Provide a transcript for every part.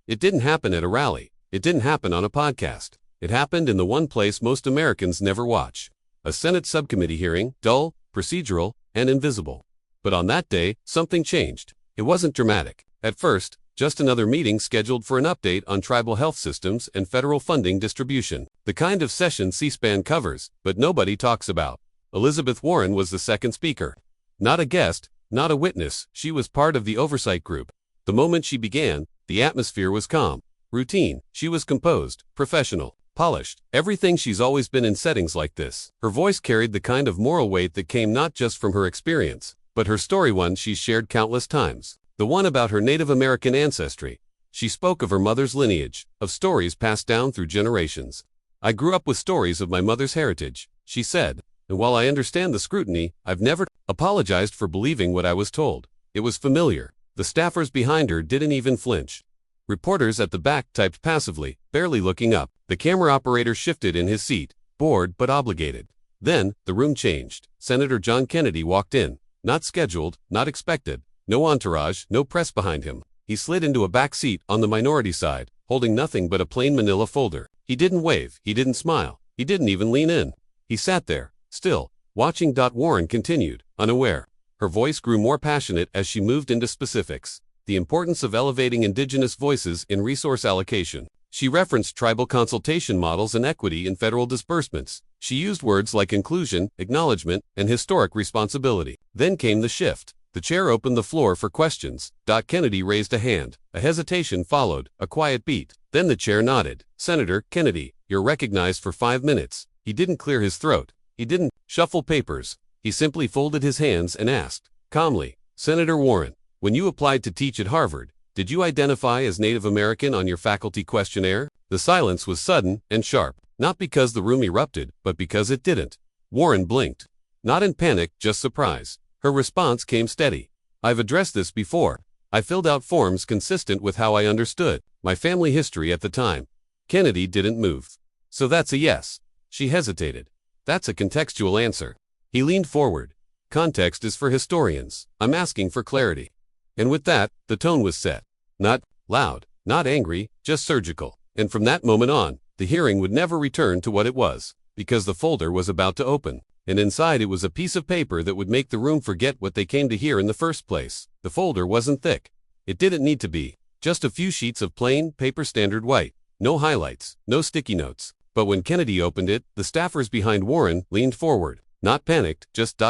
It didn't happen at a rally. It didn't happen on a podcast. It happened in the one place most Americans never watch. A Senate subcommittee hearing, dull, procedural, and invisible. But on that day, something changed. It wasn't dramatic. At first, just another meeting scheduled for an update on tribal health systems and federal funding distribution. The kind of session C-SPAN covers, but nobody talks about. Elizabeth Warren was the second speaker. Not a guest, not a witness, she was part of the oversight group. The moment she began, the atmosphere was calm, routine. She was composed, professional, polished, everything she's always been in settings like this. Her voice carried the kind of moral weight that came not just from her experience, but her story, one she's shared countless times. The one about her Native American ancestry. She spoke of her mother's lineage, of stories passed down through generations. I grew up with stories of my mother's heritage, she said, and while I understand the scrutiny, I've never apologized for believing what I was told. It was familiar. The staffers behind her didn't even flinch. Reporters at the back typed passively, barely looking up. The camera operator shifted in his seat, bored but obligated. Then, the room changed. Senator John Kennedy walked in. Not scheduled, not expected. No entourage, no press behind him. He slid into a back seat on the minority side, holding nothing but a plain manila folder. He didn't wave, he didn't smile, he didn't even lean in. He sat there, still, watching. Warren continued, unaware. Her voice grew more passionate as she moved into specifics. The importance of elevating indigenous voices in resource allocation. She referenced tribal consultation models and equity in federal disbursements. She used words like inclusion, acknowledgement, and historic responsibility. Then came the shift. The chair opened the floor for questions. Kennedy raised a hand. A hesitation followed, a quiet beat. Then the chair nodded. Senator Kennedy, you're recognized for 5 minutes. He didn't clear his throat. He didn't shuffle papers. He simply folded his hands and asked, calmly, Senator Warren, when you applied to teach at Harvard, did you identify as Native American on your faculty questionnaire? The silence was sudden and sharp, not because the room erupted, but because it didn't. Warren blinked. Not in panic, just surprise. Her response came steady. I've addressed this before. I filled out forms consistent with how I understood my family history at the time. Kennedy didn't move. So that's a yes. She hesitated. That's a contextual answer. He leaned forward. Context is for historians. I'm asking for clarity. And with that, the tone was set. Not loud, not angry, just surgical. And from that moment on, the hearing would never return to what it was, because the folder was about to open. And inside it was a piece of paper that would make the room forget what they came to hear in the first place. The folder wasn't thick. It didn't need to be. Just a few sheets of plain paper, standard white. No highlights, no sticky notes. But when Kennedy opened it, the staffers behind Warren leaned forward. Not panicked, just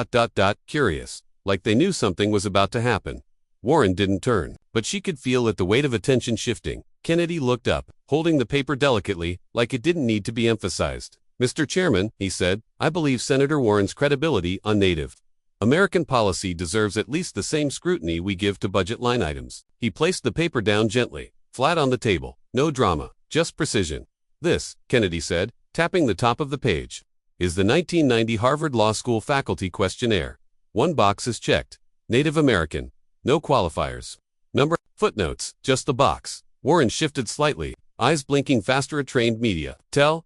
curious. Like they knew something was about to happen. Warren didn't turn, but she could feel the weight of attention shifting. Kennedy looked up, holding the paper delicately, like it didn't need to be emphasized. Mr. Chairman, he said, I believe Senator Warren's credibility on Native American policy deserves at least the same scrutiny we give to budget line items. He placed the paper down gently, flat on the table. No drama, just precision. This, Kennedy said, tapping the top of the page, is the 1990 Harvard Law School faculty questionnaire. 1 box is checked. Native American. No qualifiers. Number, footnotes, just the box. Warren shifted slightly, eyes blinking faster at trained media.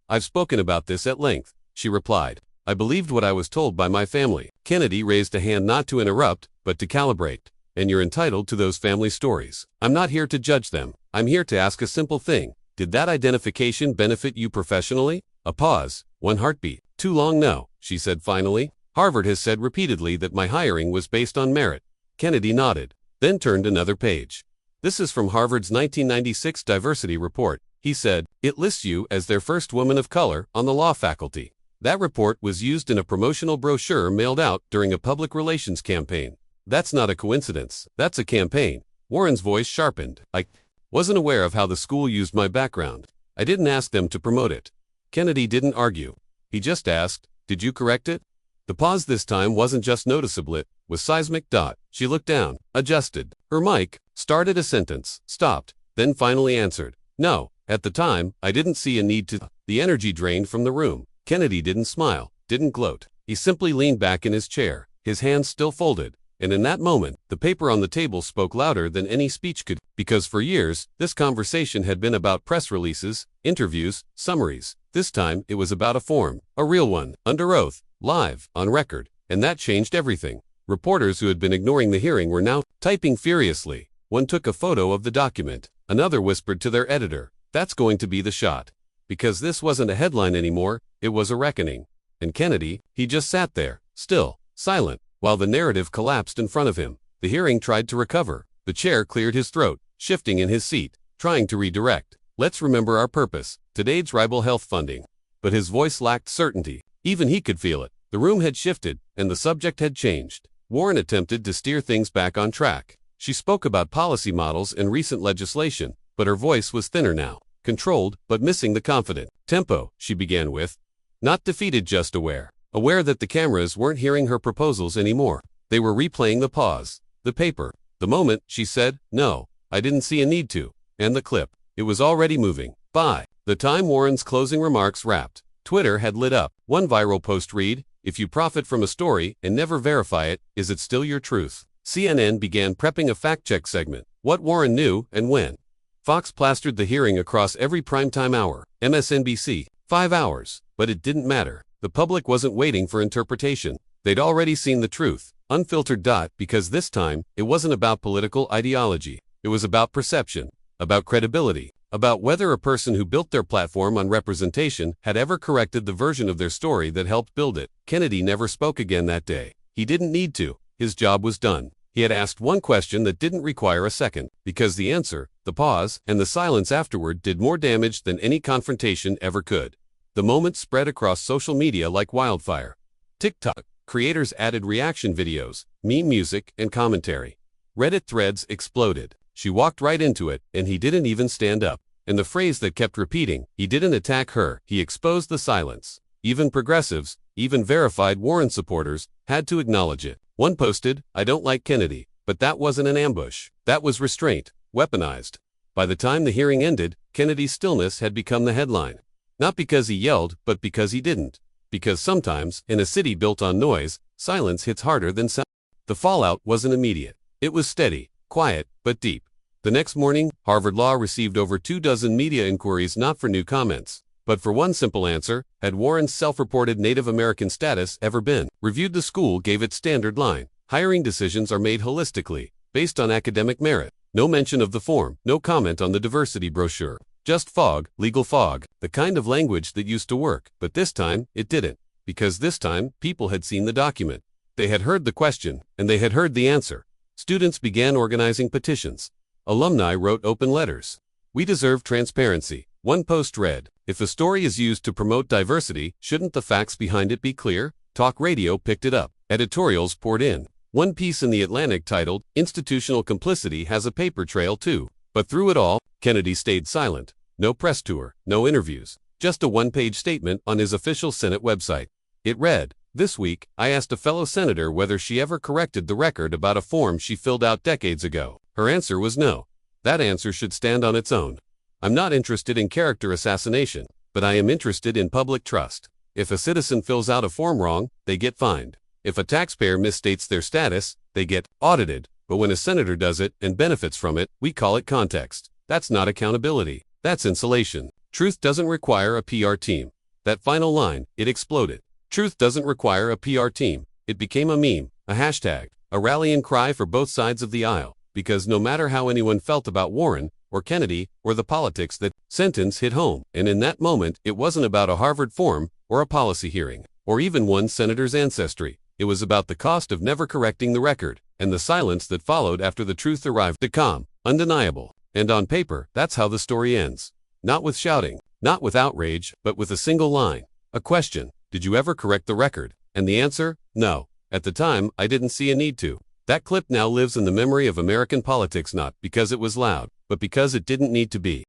I've spoken about this at length, she replied. I believed what I was told by my family. Kennedy raised a hand not to interrupt, but to calibrate. And you're entitled to those family stories. I'm not here to judge them. I'm here to ask a simple thing. Did that identification benefit you professionally? A pause, 1 heartbeat. Too long, no, she said finally. Harvard has said repeatedly that my hiring was based on merit. Kennedy nodded, then turned another page. This is from Harvard's 1996 diversity report. He said, it lists you as their first woman of color on the law faculty. That report was used in a promotional brochure mailed out during a public relations campaign. That's not a coincidence. That's a campaign. Warren's voice sharpened. I wasn't aware of how the school used my background. I didn't ask them to promote it. Kennedy didn't argue. He just asked, did you correct it? The pause this time wasn't just noticeable, it was seismic. She looked down, adjusted her mic, started a sentence, stopped, then finally answered, no, at the time, I didn't see a need to. The energy drained from the room. Kennedy didn't smile, didn't gloat. He simply leaned back in his chair, his hands still folded. And in that moment, the paper on the table spoke louder than any speech could, because for years, this conversation had been about press releases, interviews, summaries. This time, it was about a form, a real one, under oath, live, on record, and that changed everything. Reporters who had been ignoring the hearing were now typing furiously. One took a photo of the document. Another whispered to their editor, "That's going to be the shot." Because this wasn't a headline anymore, it was a reckoning. And Kennedy, he just sat there, still, silent, while the narrative collapsed in front of him. The hearing tried to recover. The chair cleared his throat, shifting in his seat, trying to redirect. "Let's remember our purpose, today's tribal health funding." But his voice lacked certainty. Even he could feel it. The room had shifted, and the subject had changed. Warren attempted to steer things back on track. She spoke about policy models and recent legislation, but her voice was thinner now, controlled, but missing the confident tempo she began with. Not defeated, just aware. Aware that the cameras weren't hearing her proposals anymore. They were replaying the pause, the paper, the moment she said, "No, I didn't see a need to," and the clip. It was already moving. By the time Warren's closing remarks wrapped, Twitter had lit up. One viral post read, "If you profit from a story and never verify it, is it still your truth?" CNN began prepping a fact-check segment. What Warren knew and when. Fox plastered the hearing across every primetime hour. MSNBC, 5 hours. But it didn't matter. The public wasn't waiting for interpretation. They'd already seen the truth. Unfiltered. Because this time, it wasn't about political ideology. It was about perception, about credibility, about whether a person who built their platform on representation had ever corrected the version of their story that helped build it. Kennedy never spoke again that day. He didn't need to. His job was done. He had asked one question that didn't require a second, because the answer, the pause, and the silence afterward did more damage than any confrontation ever could. The moment spread across social media like wildfire. TikTok creators added reaction videos, meme music, and commentary. Reddit threads exploded. She walked right into it, and he didn't even stand up. And the phrase that kept repeating, he didn't attack her, he exposed the silence. Even progressives, even verified Warren supporters, had to acknowledge it. One posted, "I don't like Kennedy," but that wasn't an ambush. That was restraint, weaponized. By the time the hearing ended, Kennedy's stillness had become the headline. Not because he yelled, but because he didn't. Because sometimes, in a city built on noise, silence hits harder than sound. The fallout wasn't immediate. It was steady, quiet, but deep. The next morning, Harvard Law received over 24 media inquiries, not for new comments, but for one simple answer: had Warren's self-reported Native American status ever been reviewed? The school gave its standard line: hiring decisions are made holistically, based on academic merit. No mention of the form, no comment on the diversity brochure. Just fog, legal fog, the kind of language that used to work. But this time, it didn't. Because this time, people had seen the document. They had heard the question, and they had heard the answer. Students began organizing petitions. Alumni wrote open letters. "We deserve transparency." One post read, "If a story is used to promote diversity, shouldn't the facts behind it be clear?" Talk radio picked it up. Editorials poured in. One piece in The Atlantic titled, "Institutional Complicity Has a Paper Trail Too." But through it all, Kennedy stayed silent. No press tour, no interviews, just a one-page statement on his official Senate website. It read, "This week, I asked a fellow senator whether she ever corrected the record about a form she filled out decades ago. Her answer was no. That answer should stand on its own. I'm not interested in character assassination, but I am interested in public trust. If a citizen fills out a form wrong, they get fined. If a taxpayer misstates their status, they get audited. But when a senator does it and benefits from it, we call it context. That's not accountability. That's insulation. Truth doesn't require a PR team." That final line, it exploded. Truth doesn't require a PR team. It became a meme, a hashtag, a rallying cry for both sides of the aisle. Because no matter how anyone felt about Warren, or Kennedy, or the politics, that sentence hit home. And in that moment, it wasn't about a Harvard form, or a policy hearing, or even one senator's ancestry. It was about the cost of never correcting the record, and the silence that followed after the truth arrived. The calm, undeniable. And on paper, that's how the story ends. Not with shouting, not with outrage, but with a single line. A question: did you ever correct the record? And the answer: no. At the time, I didn't see a need to. That clip now lives in the memory of American politics, not because it was loud, but because it didn't need to be.